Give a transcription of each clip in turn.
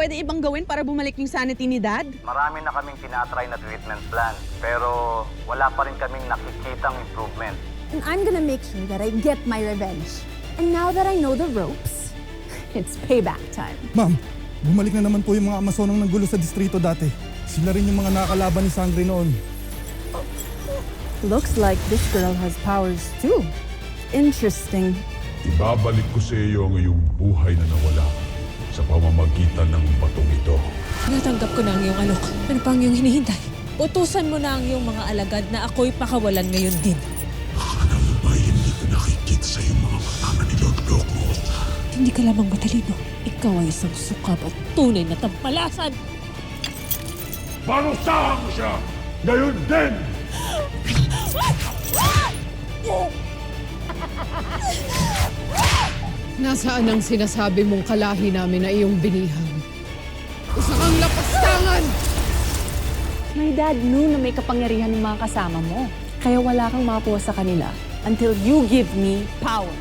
pwede ibang gawin para bumalik yung sanity ni Dad? Marami na kaming tinatry na treatment plan, pero wala pa rin kaming nakikitang improvement. And I'm gonna make sure that I get my revenge. And now that I know the ropes, it's payback time. Ma'am, bumalik na naman po yung mga Amazonang nanggulo sa distrito dati. Sila rin yung mga nakakalaban ni Sangre noon. Looks like this girl has powers too. Interesting. Ibabalik ko sa iyo ang iyong buhay na nawala sa pamamagitan ng batong ito. Natanggap ko na ang iyong alok. Ano pa ang iyong hinihintay? Utusan mo na ang iyong mga alagad na ako'y pakawalan ngayon din. Akala mo ba hindi ko nakikita sa iyong mga mata na niloloko? Hindi ka lamang matalino. Ikaw ay isang sukab at tunay na tampalasan. Parusahan mo siya! Ngayon din! Nasaan ang sinasabi mong kalahi namin na iyong binihan? Isa kang lapastangan! My dad knew na may kapangyarihan ng mga kasama mo. Kaya wala kang makuha sa kanila until you give me power.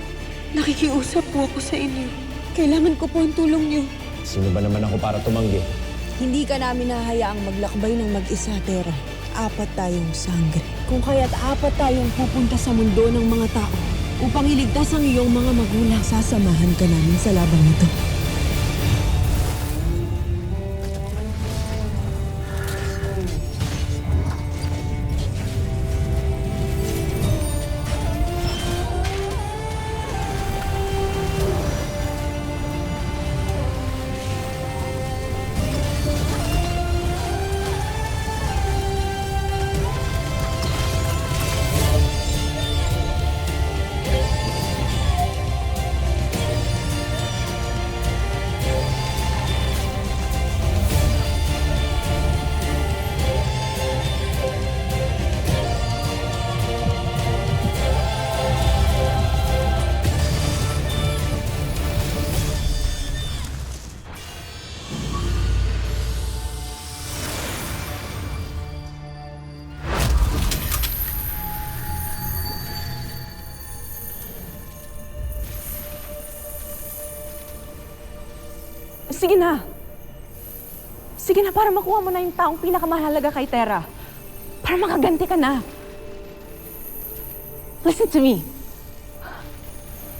Nakikiusap po ako sa inyo. Kailangan ko po ang tulong niyo. Sino ba naman ako para tumanggi? Hindi ka namin hahayaang maglakbay ng mag-isa, Tera. Apat tayong sangre. Kung kaya't apat tayong pupunta sa mundo ng mga tao upang iligtas ang iyong mga magulang, sasamahan ka namin sa labang ito. Sige na. Sige na, para makuha mo na yung taong pinakamahalaga kay Tera. Para makaganti ka na. Listen to me.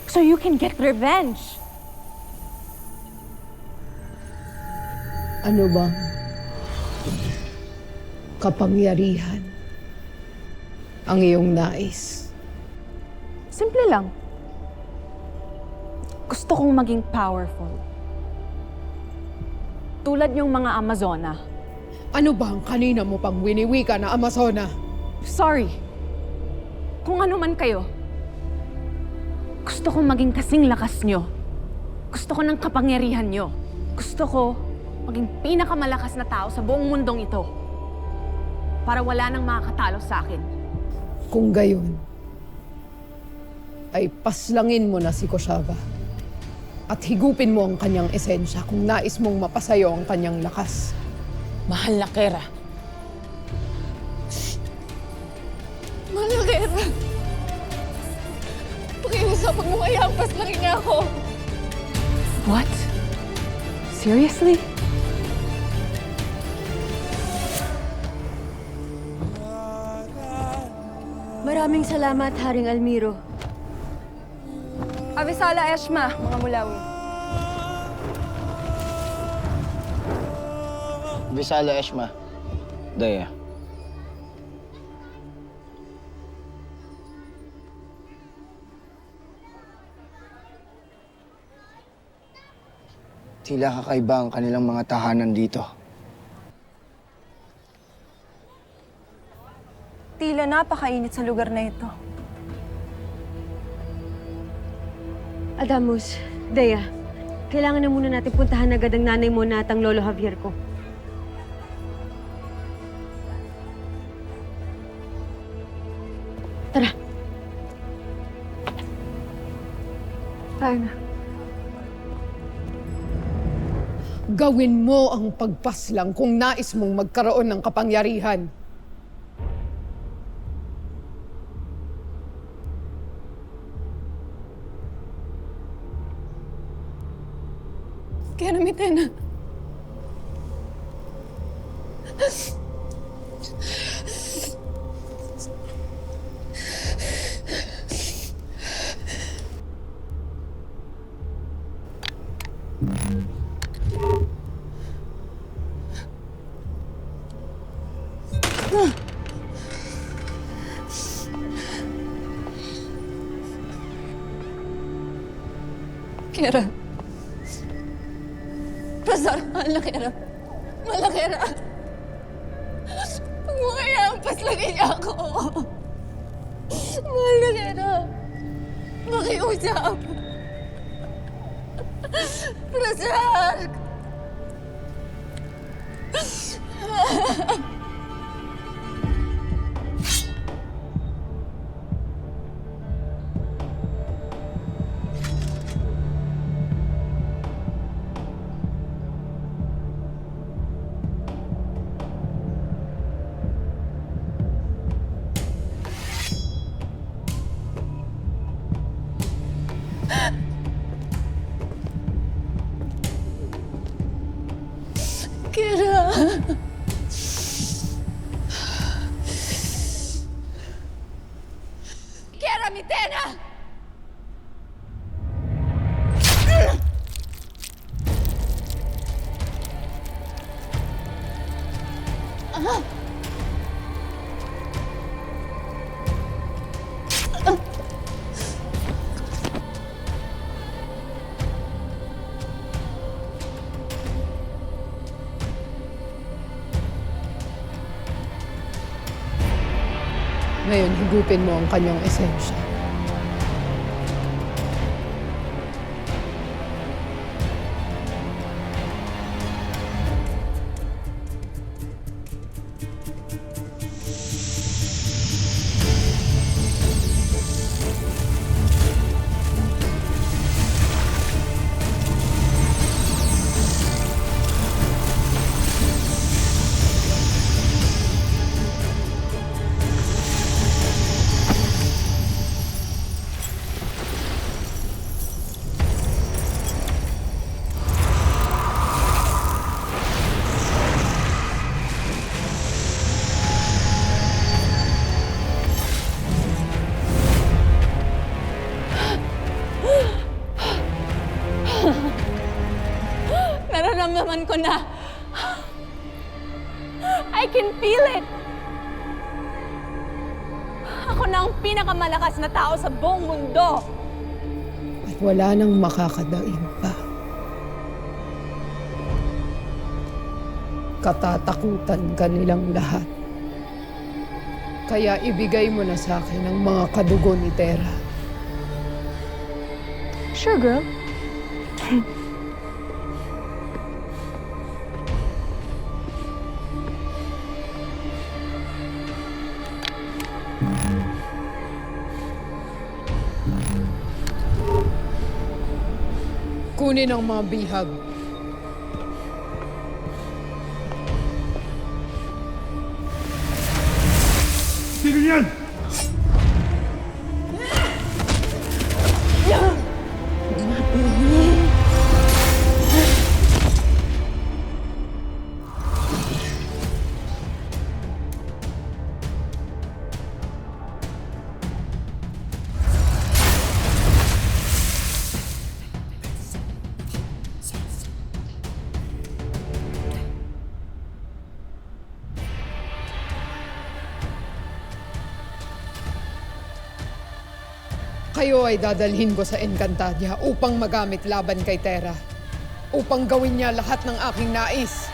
So you can get revenge. Ano ba? Kapangyarihan ang iyong nais. Simple lang. Gusto kong maging powerful. Tulad yung mga Amazona. Ano ba ang kanina mo pang winiwika na Amazona? Sorry. Kung ano man kayo. Gusto kong maging kasing lakas nyo. Gusto ko ng kapangyarihan nyo. Gusto ko maging pinakamalakas na tao sa buong mundong ito. Para wala nang makakatalo sa akin. Kung gayon, ay paslangin mo na si Koshava. At higupin mo ang kanyang esensya kung nais mong mapasayo ang kanyang lakas. Mahal na Kera. Mahal na Kera. Pakiusapan mo kaya ang paslangin niya ako. What? Seriously? Maraming salamat, Haring Almiro. Avisala Eshma, mga Mulawi. Visala Eshma. Daya. Tila kakaiba ang kanilang mga tahanan dito. Tila napakainit sa lugar na ito. Adamus, Dea, kailangan na muna natin puntahan agad ang nanay mo na at ang lolo Javier ko. Tara. Tayo na. Gawin mo ang pagpaslang kung nais mong magkaroon ng kapangyarihan. Kaya namitena. Kira. Pasar, mahal na Kira. Mahal na Kira. Huwag mo kaya paslagin niya ako. Mahal na Kira. Makiusap. Pasar. Kira. Kira, Mitena! Ngayon, higupin mo ang kanyang esensya. Nararamdaman ko na. I can feel it. Ako na ang pinakamalakas na tao sa buong mundo. At wala nang makakadaig pa. Katatakutan ka nilang lahat. Kaya ibigay mo na sa akin ang mga kadugo ni Tera. Sure, girl. Kunin ang mga bihag. Sino yan? Kayo ay dadalhin ko sa Encantadia upang magamit laban kay Tera. Upang gawin niya lahat ng aking nais.